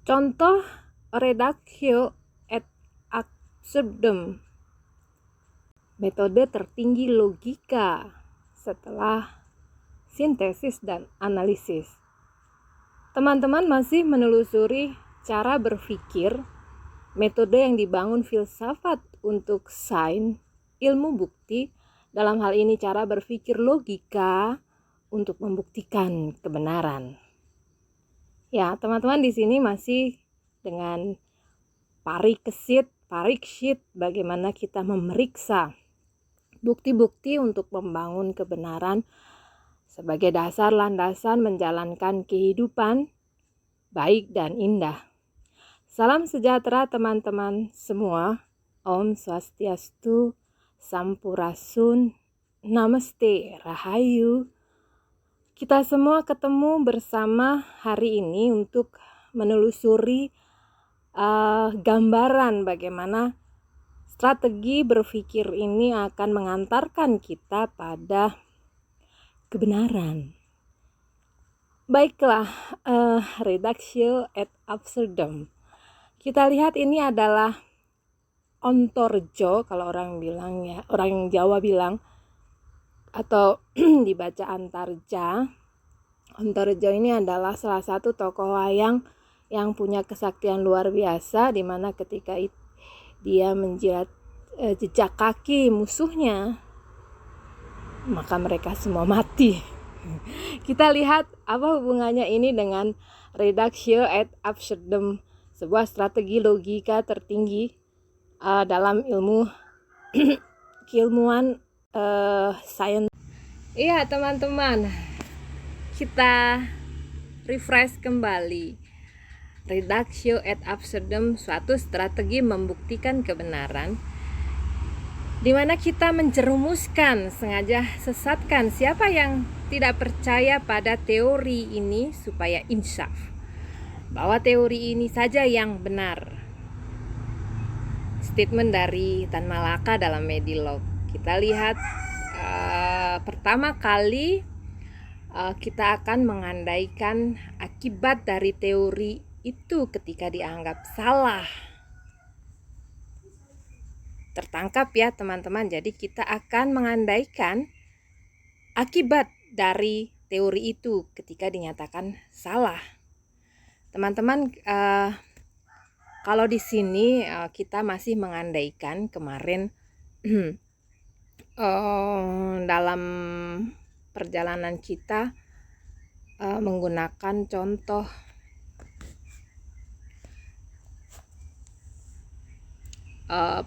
Contoh reductio ad absurdum, metode tertinggi logika setelah sintesis dan analisis. Teman-teman masih menelusuri cara berpikir, metode yang dibangun filsafat untuk sains, ilmu bukti, dalam hal ini cara berpikir logika untuk membuktikan kebenaran. Ya, teman-teman di sini masih dengan pariksit bagaimana kita memeriksa bukti-bukti untuk membangun kebenaran sebagai dasar landasan menjalankan kehidupan baik dan indah. Salam sejahtera teman-teman semua. Om Swastiastu, Sampurasun, Namaste, Rahayu. Kita semua ketemu bersama hari ini untuk menelusuri gambaran bagaimana strategi berpikir ini akan mengantarkan kita pada kebenaran. Baiklah, reductio ad absurdum. Kita lihat ini adalah ontorjo, kalau orang bilang ya, orang Jawa bilang, atau dibaca Antarja. Antarja ini adalah salah satu tokoh wayang yang punya kesaktian luar biasa, di mana ketika dia menjilat jejak kaki musuhnya, maka mereka semua mati. Kita lihat apa hubungannya ini dengan reductio ad absurdum, sebuah strategi logika tertinggi dalam ilmu keilmuan sains. Iya teman-teman, kita refresh kembali. Reductio ad absurdum, suatu strategi membuktikan kebenaran, di mana kita menjerumuskan, sengaja sesatkan siapa yang tidak percaya pada teori ini supaya insaf bahwa teori ini saja yang benar. Statement dari Tan Malaka dalam Medilog. Kita lihat pertama kali kita akan mengandaikan akibat dari teori itu ketika dianggap salah. Tertangkap ya teman-teman. Jadi kita akan mengandaikan akibat dari teori itu ketika dinyatakan salah. Teman-teman, kalau di sini kita masih mengandaikan kemarin dalam perjalanan kita menggunakan contoh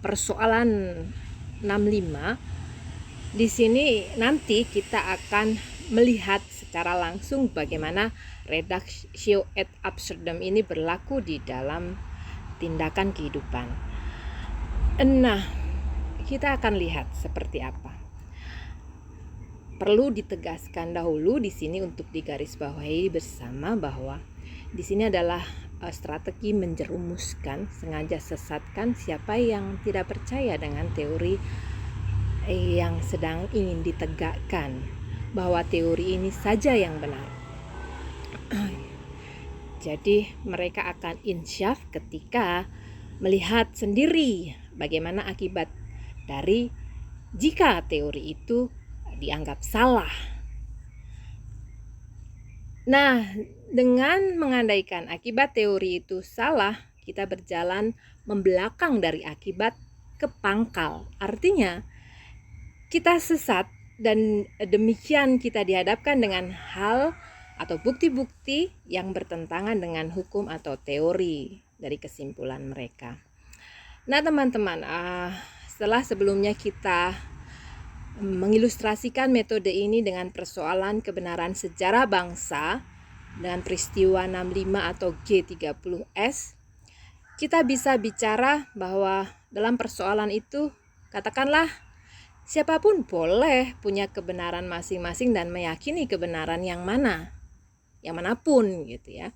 persoalan 65. Di sini nanti kita akan melihat secara langsung bagaimana reductio ad absurdum ini berlaku di dalam tindakan kehidupan. Nah, kita akan lihat seperti apa. Perlu ditegaskan dahulu di sini untuk digarisbawahi bersama bahwa di sini adalah strategi menjerumuskan, sengaja sesatkan siapa yang tidak percaya dengan teori yang sedang ingin ditegakkan, bahwa teori ini saja yang benar. Jadi mereka akan insyaf ketika melihat sendiri bagaimana akibat dari jika teori itu dianggap salah. Nah, dengan mengandaikan akibat teori itu salah, kita berjalan membelakang dari akibat ke pangkal. Artinya, kita sesat dan demikian kita dihadapkan dengan hal atau bukti-bukti yang bertentangan dengan hukum atau teori dari kesimpulan mereka. Nah teman-teman, setelah sebelumnya kita mengilustrasikan metode ini dengan persoalan kebenaran sejarah bangsa dengan peristiwa 65 atau G30S, kita bisa bicara bahwa dalam persoalan itu, katakanlah siapapun boleh punya kebenaran masing-masing dan meyakini kebenaran yang manapun gitu ya.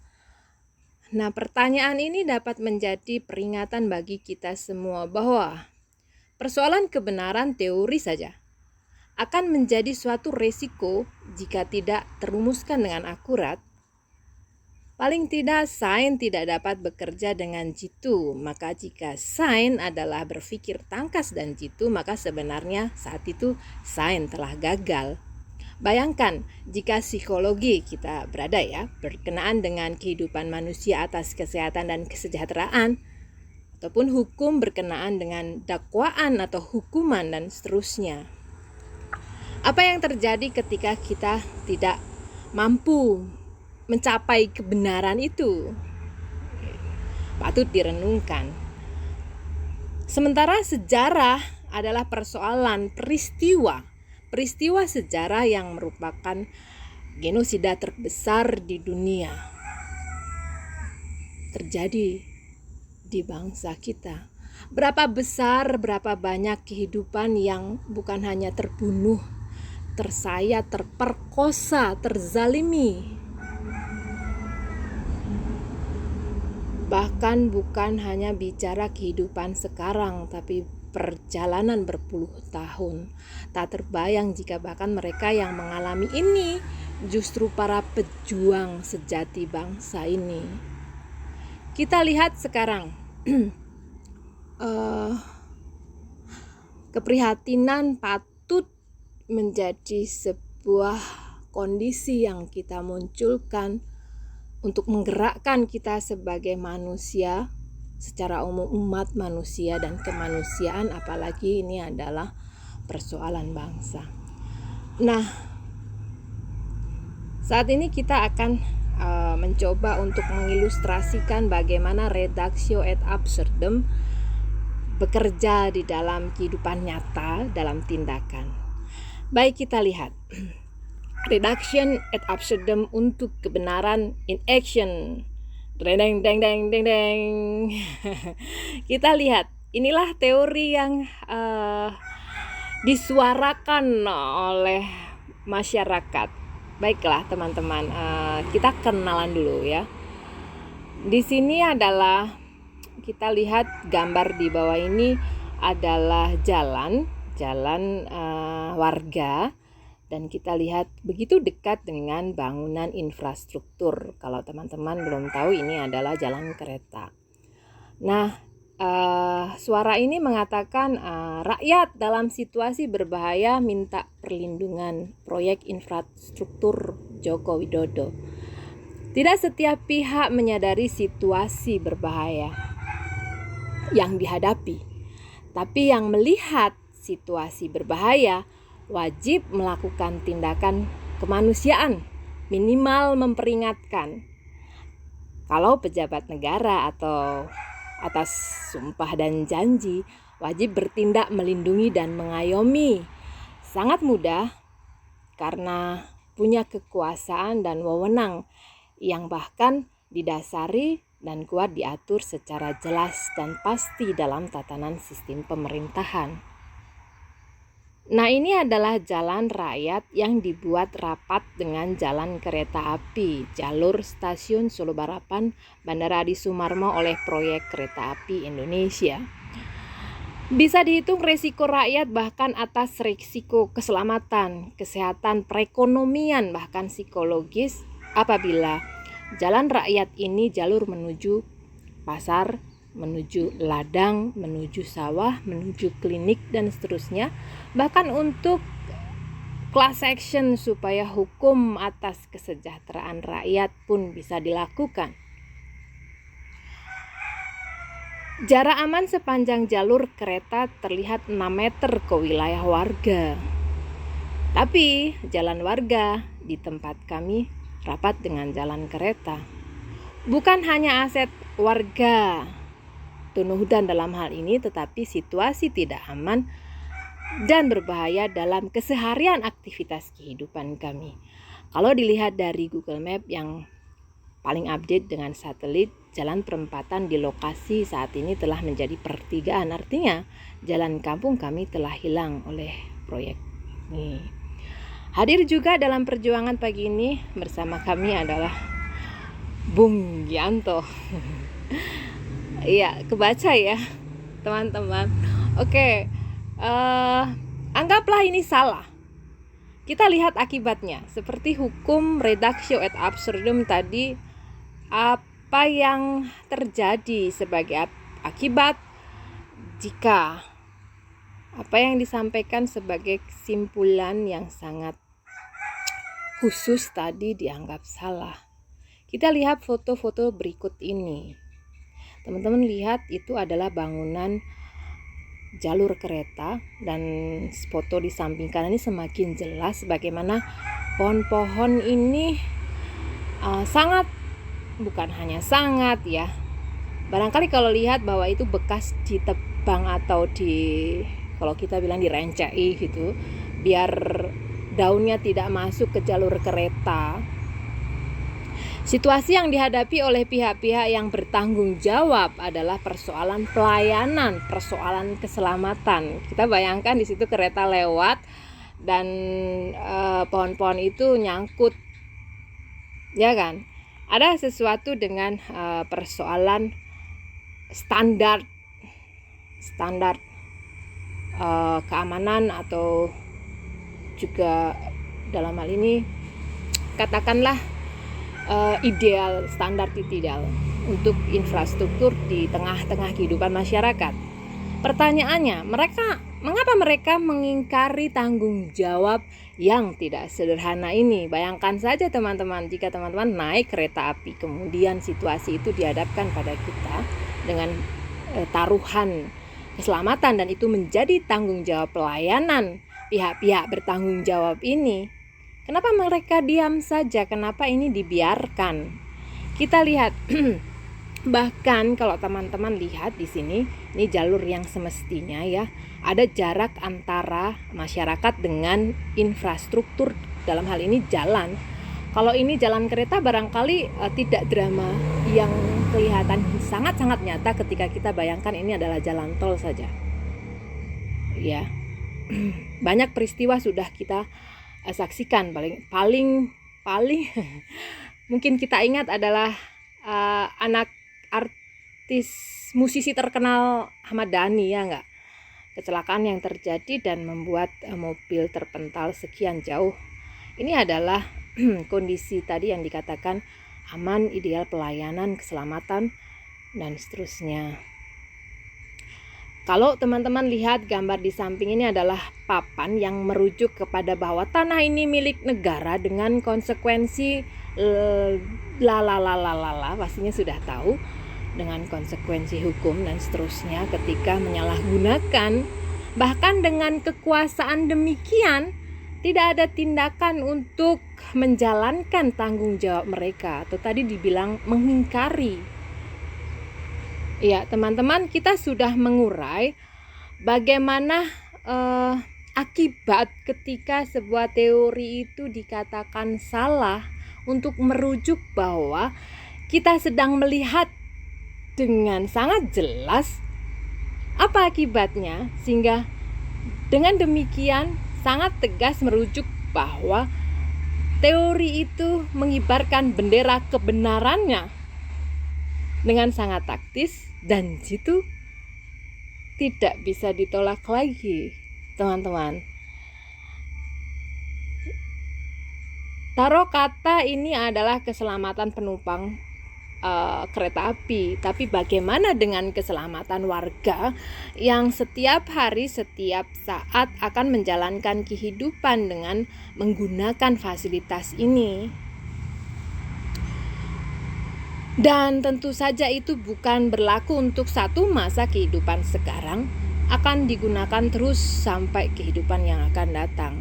Nah, pertanyaan ini dapat menjadi peringatan bagi kita semua bahwa persoalan kebenaran teori saja akan menjadi suatu resiko jika tidak terumuskan dengan akurat Paling tidak sains tidak dapat bekerja dengan jitu. Maka jika sains adalah berpikir tangkas dan jitu, maka sebenarnya saat itu sains telah gagal. Bayangkan jika psikologi kita berada berkenaan dengan kehidupan manusia atas kesehatan dan kesejahteraan, ataupun hukum berkenaan dengan dakwaan atau hukuman dan seterusnya. Apa yang terjadi ketika kita tidak mampu mencapai kebenaran itu? Patut direnungkan. Sementara sejarah adalah persoalan peristiwa sejarah yang merupakan genosida terbesar di dunia terjadi di bangsa kita. Berapa besar, berapa banyak kehidupan yang bukan hanya terbunuh, tersayat, terperkosa, terzalimi. Bahkan bukan hanya bicara kehidupan sekarang, tapi perjalanan berpuluh tahun. Tak terbayang jika bahkan mereka yang mengalami ini justru para pejuang sejati bangsa ini. Kita lihat sekarang keprihatinan patut menjadi sebuah kondisi yang kita munculkan untuk menggerakkan kita sebagai manusia secara umum, umat manusia dan kemanusiaan, apalagi ini adalah persoalan bangsa. Nah, saat ini kita akan mencoba untuk mengilustrasikan bagaimana reductio ad absurdum bekerja di dalam kehidupan nyata dalam tindakan. Baik, kita lihat reduction ad absurdum untuk kebenaran in action. Deng deng deng deng deng. Kita lihat, inilah teori yang disuarakan oleh masyarakat. Baiklah teman-teman, kita kenalan dulu ya. Di sini adalah kita lihat gambar di bawah ini adalah jalan warga. Dan kita lihat begitu dekat dengan bangunan infrastruktur. Kalau teman-teman belum tahu, ini adalah jalan kereta. Nah, suara ini mengatakan rakyat dalam situasi berbahaya minta perlindungan proyek infrastruktur Joko Widodo. Tidak setiap pihak menyadari situasi berbahaya yang dihadapi. Tapi yang melihat situasi berbahaya wajib melakukan tindakan kemanusiaan, minimal memperingatkan. Kalau pejabat negara atau atas sumpah dan janji, wajib bertindak melindungi dan mengayomi. Sangat mudah karena punya kekuasaan dan wewenang yang bahkan didasari dan kuat diatur secara jelas dan pasti dalam tatanan sistem pemerintahan. Nah, ini adalah jalan rakyat yang dibuat rapat dengan jalan kereta api, jalur stasiun Solo Balapan, Bandara Adi Sumarmo oleh proyek Kereta Api Indonesia. Bisa dihitung resiko rakyat bahkan atas resiko keselamatan, kesehatan, perekonomian, bahkan psikologis apabila jalan rakyat ini jalur menuju pasar, menuju ladang, menuju sawah, menuju klinik dan seterusnya, bahkan untuk class action supaya hukum atas kesejahteraan rakyat pun bisa dilakukan. Jarak aman sepanjang jalur kereta terlihat 6 meter ke wilayah warga. Tapi jalan warga di tempat kami rapat dengan jalan kereta. Bukan hanya aset warga Tunuhudan dalam hal ini, tetapi situasi tidak aman dan berbahaya dalam keseharian aktivitas kehidupan kami. Kalau dilihat dari Google Map yang paling update dengan satelit, jalan perempatan di lokasi saat ini telah menjadi pertigaan. Artinya jalan kampung kami telah hilang oleh proyek ini. Hadir juga dalam perjuangan pagi ini bersama kami adalah Bung Gianto. Iya, kebaca ya teman-teman. Oke, anggaplah ini salah. Kita lihat akibatnya. Seperti hukum reductio ad absurdum tadi, apa yang terjadi sebagai akibat jika apa yang disampaikan sebagai kesimpulan yang sangat khusus tadi dianggap salah. Kita lihat foto-foto berikut ini. Teman-teman lihat itu adalah bangunan jalur kereta, dan foto di samping kanan ini semakin jelas bagaimana pohon-pohon ini bukan hanya sangat ya. Barangkali kalau lihat bahwa itu bekas ditebang atau kalau kita bilang direncai gitu, biar daunnya tidak masuk ke jalur kereta. Situasi yang dihadapi oleh pihak-pihak yang bertanggung jawab adalah persoalan pelayanan, persoalan keselamatan. Kita bayangkan di situ kereta lewat dan pohon-pohon itu nyangkut, ya kan? Ada sesuatu dengan persoalan standar keamanan, atau juga dalam hal ini katakanlah standar ideal untuk infrastruktur di tengah-tengah kehidupan masyarakat. Pertanyaannya, mengapa mereka mengingkari tanggung jawab yang tidak sederhana ini? Bayangkan saja teman-teman, jika teman-teman naik kereta api, kemudian situasi itu dihadapkan pada kita dengan taruhan keselamatan, dan itu menjadi tanggung jawab pelayanan pihak-pihak bertanggung jawab ini. Kenapa mereka diam saja? Kenapa ini dibiarkan? Kita lihat bahkan kalau teman-teman lihat di sini, ini jalur yang semestinya ya, ada jarak antara masyarakat dengan infrastruktur, dalam hal ini jalan. Kalau ini jalan kereta barangkali tidak drama yang kelihatan sangat-sangat nyata ketika kita bayangkan ini adalah jalan tol saja. Ya. Banyak peristiwa sudah kita saksikan. Paling mungkin kita ingat adalah anak artis musisi terkenal Ahmad Dhani, ya enggak? Kecelakaan yang terjadi dan membuat mobil terpental sekian jauh. Ini adalah kondisi tadi yang dikatakan aman, ideal, pelayanan, keselamatan, dan seterusnya. Kalau teman-teman lihat gambar di samping ini adalah papan yang merujuk kepada bahwa tanah ini milik negara dengan konsekuensi pastinya sudah tahu, dengan konsekuensi hukum dan seterusnya ketika menyalahgunakan. Bahkan dengan kekuasaan demikian tidak ada tindakan untuk menjalankan tanggung jawab mereka, atau tadi dibilang mengingkari. Ya, teman-teman, kita sudah mengurai bagaimana akibat ketika sebuah teori itu dikatakan salah, untuk merujuk bahwa kita sedang melihat dengan sangat jelas apa akibatnya, sehingga dengan demikian sangat tegas merujuk bahwa teori itu mengibarkan bendera kebenarannya dengan sangat taktis, dan itu tidak bisa ditolak lagi, teman-teman. Taruh kata ini adalah keselamatan penumpang kereta api, tapi bagaimana dengan keselamatan warga yang setiap hari, setiap saat akan menjalankan kehidupan dengan menggunakan fasilitas ini? Dan tentu saja itu bukan berlaku untuk satu masa kehidupan sekarang, akan digunakan terus sampai kehidupan yang akan datang.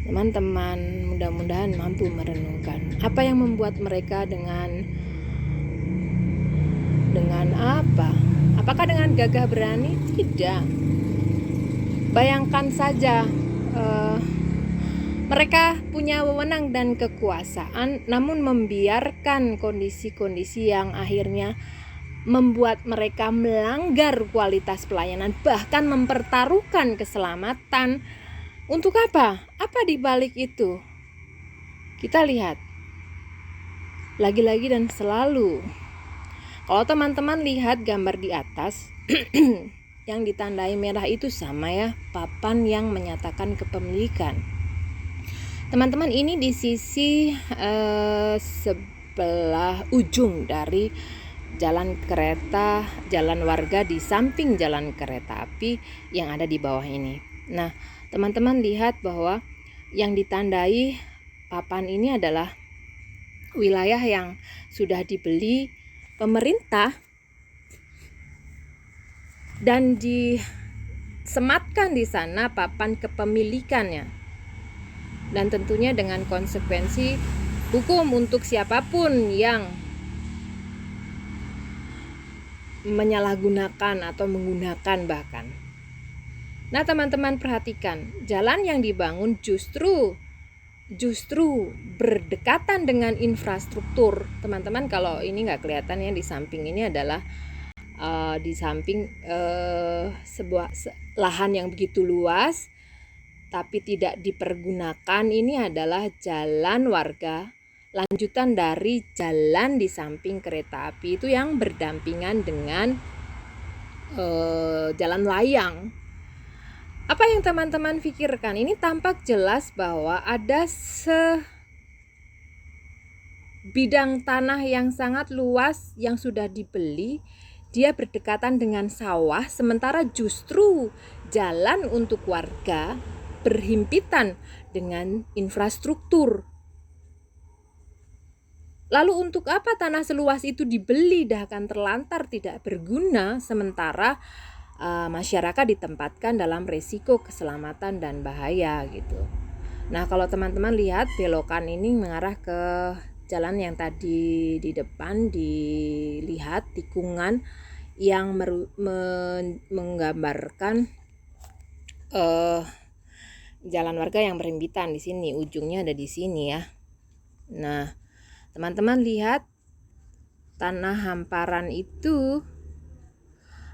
Teman-teman mudah-mudahan mampu merenungkan apa yang membuat mereka dengan apa? Apakah dengan gagah berani? Tidak. Bayangkan saja, mereka punya wewenang dan kekuasaan, namun membiarkan kondisi-kondisi yang akhirnya membuat mereka melanggar kualitas pelayanan, bahkan mempertaruhkan keselamatan. Untuk apa? Apa di balik itu? Kita lihat lagi-lagi dan selalu. Kalau teman-teman lihat gambar di atas yang ditandai merah itu sama ya, papan yang menyatakan kepemilikan. Teman-teman, ini di sisi sebelah ujung dari jalan warga di samping jalan kereta api yang ada di bawah ini. Nah, teman-teman lihat bahwa yang ditandai papan ini adalah wilayah yang sudah dibeli pemerintah dan disematkan di sana papan kepemilikannya, dan tentunya dengan konsekuensi hukum untuk siapapun yang menyalahgunakan atau menggunakan bahkan. Nah, teman-teman perhatikan, jalan yang dibangun justru berdekatan dengan infrastruktur. Teman-teman, kalau ini nggak kelihatan ya, di samping ini adalah di samping sebuah lahan yang begitu luas tapi tidak dipergunakan. Ini adalah jalan warga, lanjutan dari jalan di samping kereta api itu yang berdampingan dengan jalan layang. Apa yang teman-teman pikirkan? Ini tampak jelas bahwa ada sebidang tanah yang sangat luas yang sudah dibeli. Dia berdekatan dengan sawah, sementara justru jalan untuk warga berhimpitan dengan infrastruktur. Lalu untuk apa tanah seluas itu dibeli dan akan terlantar tidak berguna, sementara masyarakat ditempatkan dalam risiko keselamatan dan bahaya gitu. Nah, kalau teman-teman lihat belokan ini mengarah ke jalan yang tadi di depan, dilihat tikungan yang menggambarkan jalan warga yang berhimpitan di sini, ujungnya ada di sini ya. Nah, teman-teman lihat tanah hamparan itu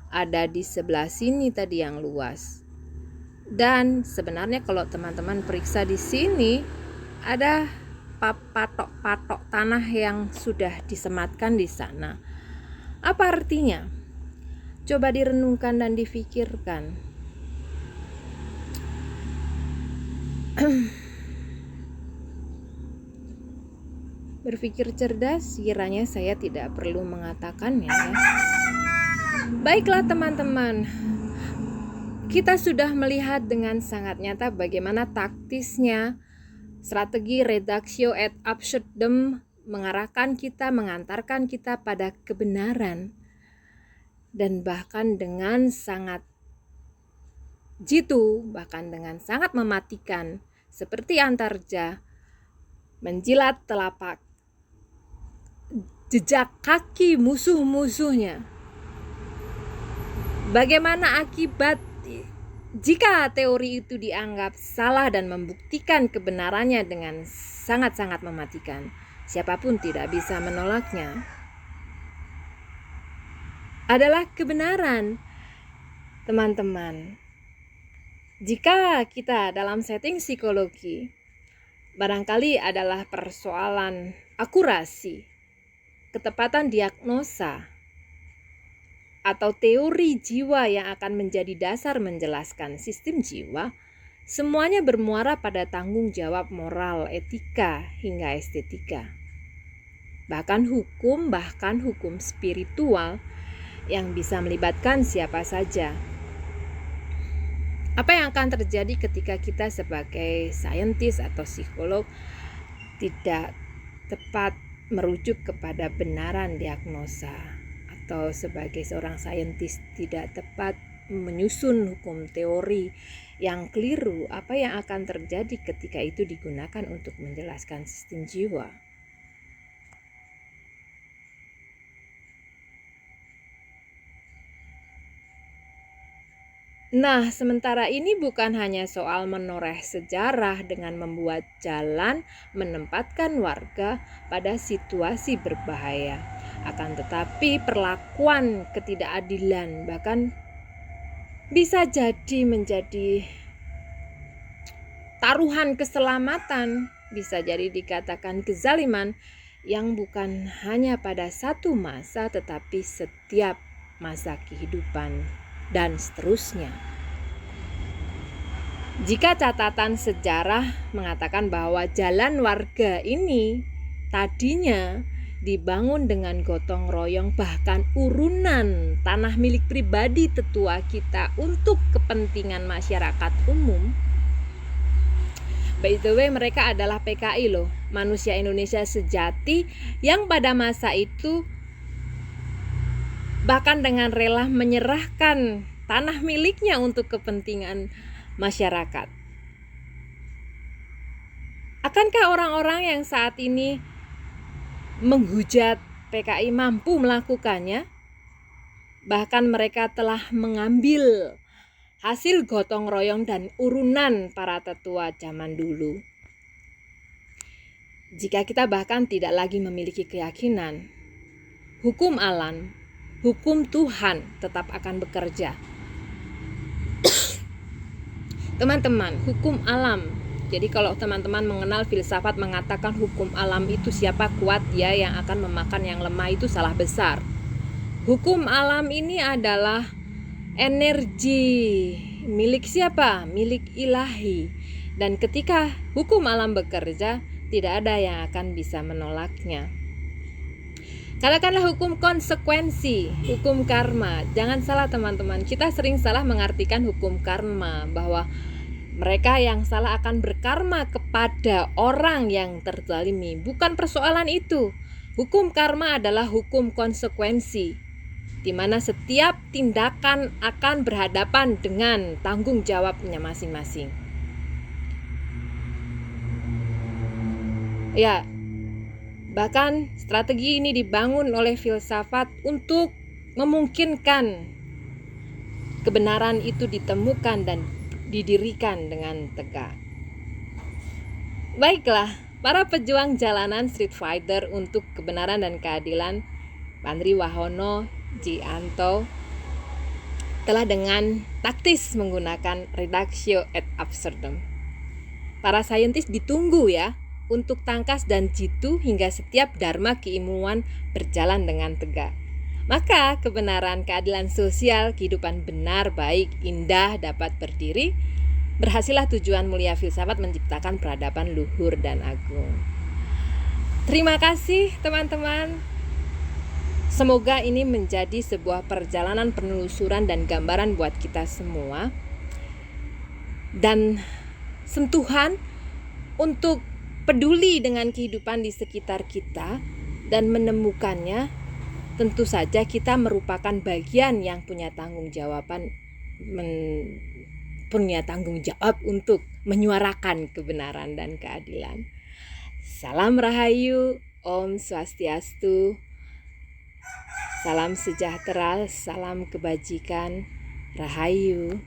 ada di sebelah sini tadi yang luas. Dan sebenarnya kalau teman-teman periksa di sini ada patok-patok tanah yang sudah disematkan di sana. Apa artinya? Coba direnungkan dan difikirkan. Berpikir cerdas, kiranya saya tidak perlu mengatakannya ya. Baiklah teman-teman, kita sudah melihat dengan sangat nyata bagaimana taktisnya strategi reductio ad absurdum mengantarkan kita pada kebenaran, dan bahkan dengan sangat jitu, bahkan dengan sangat mematikan, seperti Antarja menjilat telapak jejak kaki musuh-musuhnya. Bagaimana akibat jika teori itu dianggap salah dan membuktikan kebenarannya dengan sangat-sangat mematikan? Siapapun tidak bisa menolaknya. Adalah kebenaran, teman-teman. Jika kita dalam setting psikologi, barangkali adalah persoalan akurasi, ketepatan diagnosa, atau teori jiwa yang akan menjadi dasar menjelaskan sistem jiwa, semuanya bermuara pada tanggung jawab moral, etika, hingga estetika. Bahkan hukum spiritual yang bisa melibatkan siapa saja. Apa yang akan terjadi ketika kita sebagai saintis atau psikolog tidak tepat merujuk kepada benaran diagnosa, atau sebagai seorang saintis tidak tepat menyusun hukum teori yang keliru? Apa yang akan terjadi ketika itu digunakan untuk menjelaskan sistem jiwa? Nah, sementara ini bukan hanya soal menoreh sejarah dengan membuat jalan menempatkan warga pada situasi berbahaya, akan tetapi perlakuan ketidakadilan bahkan bisa jadi menjadi taruhan keselamatan, bisa jadi dikatakan kezaliman yang bukan hanya pada satu masa tetapi setiap masa kehidupan dan seterusnya. Jika catatan sejarah mengatakan bahwa jalan warga ini tadinya dibangun dengan gotong royong, bahkan urunan tanah milik pribadi tetua kita untuk kepentingan masyarakat umum. By the way, mereka adalah PKI loh, manusia Indonesia sejati yang pada masa itu bahkan dengan rela menyerahkan tanah miliknya untuk kepentingan masyarakat. Akankah orang-orang yang saat ini menghujat PKI mampu melakukannya? Bahkan mereka telah mengambil hasil gotong royong dan urunan para tetua zaman dulu. Jika kita bahkan tidak lagi memiliki keyakinan, hukum alam, hukum Tuhan tetap akan bekerja. Teman-teman, hukum alam. Jadi kalau teman-teman mengenal filsafat mengatakan hukum alam itu siapa kuat ya yang akan memakan yang lemah, itu salah besar. Hukum alam ini adalah energi milik siapa? Milik ilahi. Dan ketika hukum alam bekerja, tidak ada yang akan bisa menolaknya. Katakanlah hukum konsekuensi, hukum karma. Jangan salah teman-teman, kita sering salah mengartikan hukum karma, bahwa mereka yang salah akan berkarma kepada orang yang terzalimi. Bukan persoalan itu. Hukum karma adalah hukum konsekuensi, di mana setiap tindakan akan berhadapan dengan tanggung jawabnya masing-masing. Ya, bahkan strategi ini dibangun oleh filsafat untuk memungkinkan kebenaran itu ditemukan dan didirikan dengan tegak. Baiklah, para pejuang jalanan street fighter untuk kebenaran dan keadilan, Pandri Wahono, Ji Anto, telah dengan taktis menggunakan reductio ad absurdum. Para saintis ditunggu ya untuk tangkas dan jitu hingga setiap dharma keilmuan berjalan dengan tegak. Maka kebenaran, keadilan sosial, kehidupan benar, baik, indah dapat berdiri. Berhasillah tujuan mulia filsafat menciptakan peradaban luhur dan agung. Terima kasih teman-teman. Semoga ini menjadi sebuah perjalanan penelusuran dan gambaran buat kita semua, dan sentuhan untuk peduli dengan kehidupan di sekitar kita dan menemukannya. Tentu saja kita merupakan bagian yang punya tanggung jawab untuk menyuarakan kebenaran dan keadilan. Salam Rahayu, Om Swastiastu, salam sejahtera, salam kebajikan, Rahayu.